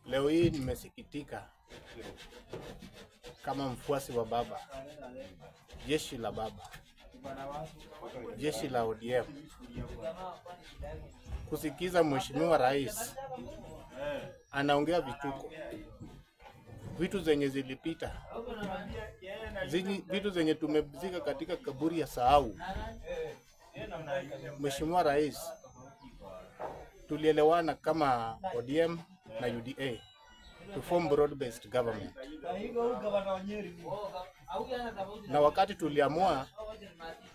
Leo hii nimesikitika kama mfuasi wa baba, jeshi la baba, jeshi la ODM, kusikiza mheshimiwa rais anaongea vituko, vitu zenye zilipita, vitu zenye tumezika katika kaburi ya sahau. Mheshimiwa rais, tulielewana kama ODM na UDA to form broad-based government, na wakati tuliamua,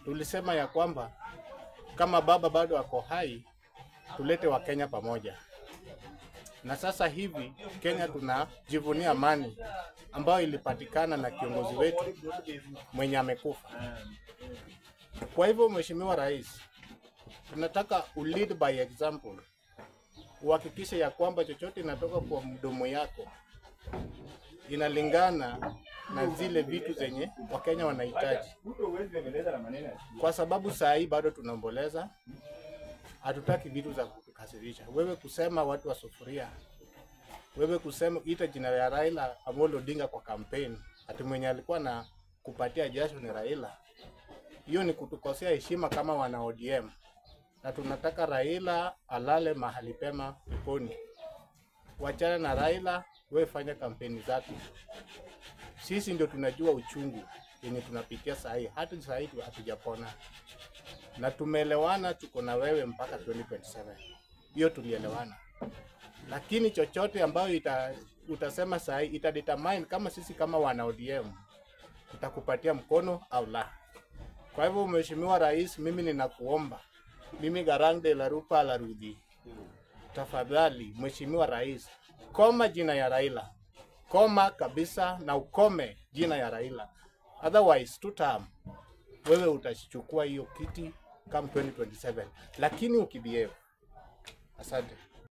tulisema ya kwamba kama baba bado ako hai, tulete wa Kenya pamoja. Na sasa hivi Kenya tunajivunia amani ambayo ilipatikana na kiongozi wetu mwenye amekufa. Kwa hivyo mheshimiwa rais, tunataka lead by example. Uhakikishe ya kwamba chochote inatoka kwa mdomo yako inalingana na zile vitu zenye Wakenya wanahitaji. Kwa sababu saa hii bado tunaomboleza, hatutaki vitu za kutukasirisha. Wewe kusema watu wa sufuria, wewe kusema ita jina ya Raila Amolo Odinga kwa campaign, ati mwenye alikuwa na kupatia jasho ni Raila. Hiyo ni kutukosea heshima kama wana ODM. Na tunataka Raila alale mahali pema peponi. Wachana na Raila, wewe fanya kampeni zako. Sisi ndio tunajua uchungu yenye tunapitia saa hii. Hata saa hii hatujapona. Na tumeelewana tuko na wewe mpaka 2027. Hiyo tulielewana. Lakini chochote ambayo utasema saa hii itadetermine kama sisi kama wana ODM tutakupatia mkono au la. Kwa hivyo mheshimiwa rais, mimi ninakuomba, mimi Garang de la Rupa la Rudi, tafadhali mheshimiwa rais, koma jina ya Raila, koma kabisa na ukome jina ya Raila. Otherwise 2 term wewe utachukua hiyo kiti kama 2027, lakini ukibehave. Asante.